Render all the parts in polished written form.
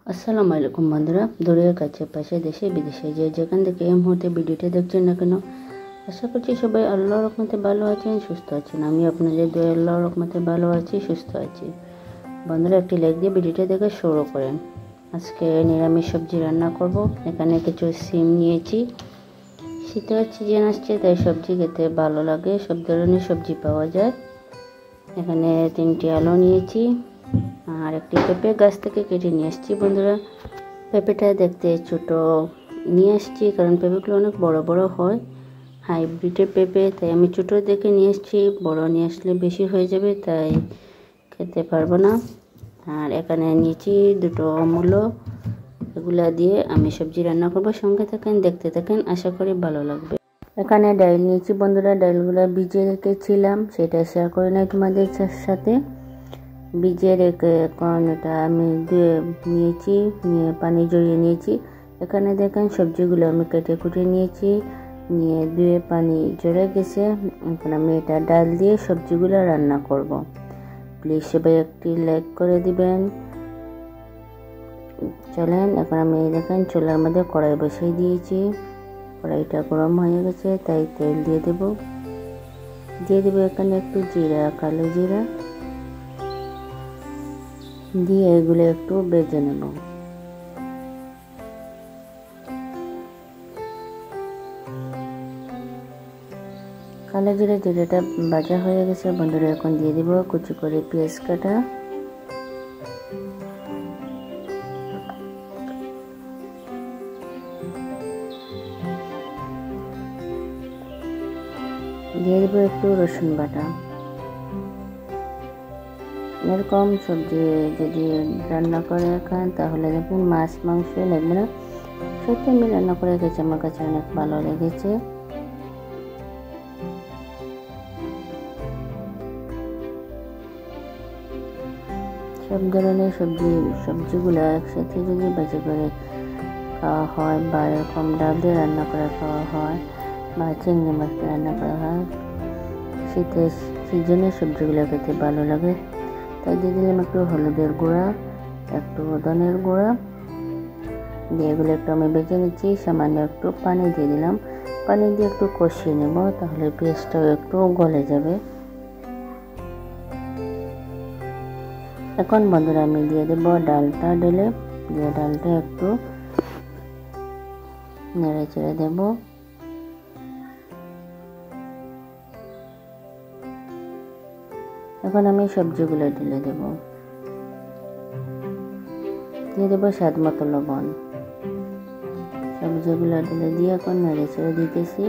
আসসালামু আলাইকুম বন্ধুরা, দূরের কাছে পাশে দেশে বিদেশে যে যেখান থেকে এই মুহূর্তে ভিডিওটি দেখছেন না কেন, আশা করছি সবাই আল্লাহর রহমতে ভালো আছেন, সুস্থ আছেন। আমি আপনাদের দয়ায় আল্লাহর রহমতে ভালো আছি, সুস্থ আছি। বন্ধুরা, একটি লাইক দিয়ে ভিডিওটি দেখে শুরু করেন। আজকে নিরামিষ সবজি রান্না করব। এখানে কিছু সিম নিয়েছি। শীতের সিজন আসছে, তাই সবজি খেতে ভালো লাগে, সব ধরনের সবজি পাওয়া যায়। এখানে 3টি আলু নিয়েছি আর একটি পেঁপে গাছ থেকে কেটে নিয়ে আসছি। বন্ধুরা, পেঁপেটা দেখতে ছোট নিয়ে আসছি, কারণ পেঁপেগুলো অনেক বড় বড় হয়, হাইব্রিডের পেঁপে, তাই আমি ছোট দেখে নিয়ে আসছি। বড় নিয়ে আসলে বেশি হয়ে যাবে, তাই খেতে পারবো না। আর এখানে নিয়েছি 2টো মূলো। এগুলা দিয়ে আমি সবজি রান্না করব। সঙ্গে থাকেন, দেখতে থাকেন, আশা করি ভালো লাগবে। এখানে ডাল নিয়েছি বন্ধুরা, ডালগুলো ভিজিয়ে রেখেছিলাম, সেটা শেয়ার করে নাই তোমাদের সাথে। ভিজিয়ে রেখে এখন এটা আমি ধুয়ে নিয়েছি, নিয়ে পানি জড়িয়ে নিয়েছি। এখানে দেখেন সবজিগুলো আমি কেটে কুটে নিয়েছি, নিয়ে ধুয়ে পানি জড়ে গেছে। এখন আমি এটা ডাল দিয়ে সবজিগুলো রান্না করব। প্লিজ সবাই একটি লাইক করে দিবেন। চলেন, এখন আমি দেখেন চুলার মধ্যে কড়াই বসিয়ে দিয়েছি। কড়াইটা গরম হয়ে গেছে, তাই তেল দিয়ে দেব এখানে একটু জিরা, কালো জিরা দিয়ে এগুলো একটু ভেজে নেব। কালো জিরা, জিরাটা ভাজা হয়ে গেছে বন্ধুরা। এখন দিয়ে দেব কুচি করে পেঁয়াজ কাটা, দিয়ে দেবো একটু রসুন বাটা। এরকম সবজি যদি রান্না করে খান তাহলে দেখুন মাছ মাংস লাগবে না। সত্যি আমি রান্না করে গেছি, আমার কাছে অনেক ভালো লেগেছে। সব ধরনের সবজিগুলো একসাথে যদি বেঁচে করে খাওয়া হয়, বা এরকম ডাল দিয়ে রান্না করে খাওয়া হয়, বা চিংড়ি মাছ দিয়ে রান্না করা হয়, শীতের সিজনের সবজিগুলো খেতে ভালো লাগে। তাই দিয়ে দিলাম একটু হলুদের গুঁড়া, একটু ধনের গুঁড়া দিয়ে এগুলো একটু আমি বেজে নিচ্ছি। সামান্য একটু পানি দিয়ে দিলাম, পানি দিয়ে একটু কষিয়ে নেব, তাহলে পেঁয়াজটাও একটু গলে যাবে। এখন বন্ধুরা আমি দিয়ে দেব ডালটা, দিয়ে ডালটা একটু নেড়ে চেড়ে দেব। এখন আমি সবজিগুলো ঢেলে দেব, দিয়ে দেবো স্বাদ মতো লবণ। সবজিগুলো ঢেলে দিয়ে এখন নেড়ে চেড়ে দিতেছি।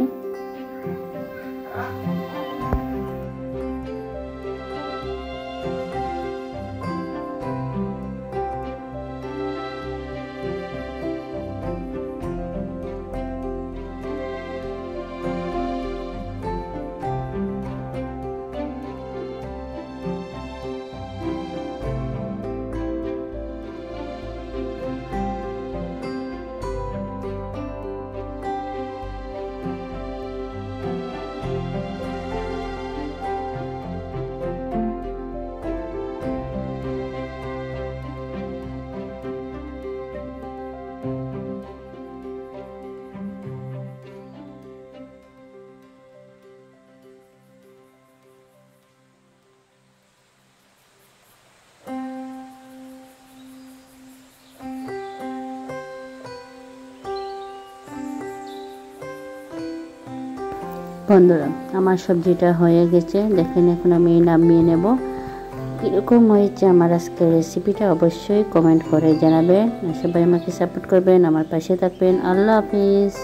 বন্ধুরা, আমার সবজিটা হয়ে গেছে, দেখেন। এখন আমি নামিয়ে নেব। কীরকম হয়েছে আমার আজকের রেসিপিটা অবশ্যই কমেন্ট করে জানাবেন। সবাই আমাকে সাপোর্ট করবেন, আমার পাশে থাকবেন। আল্লাহ হাফিজ।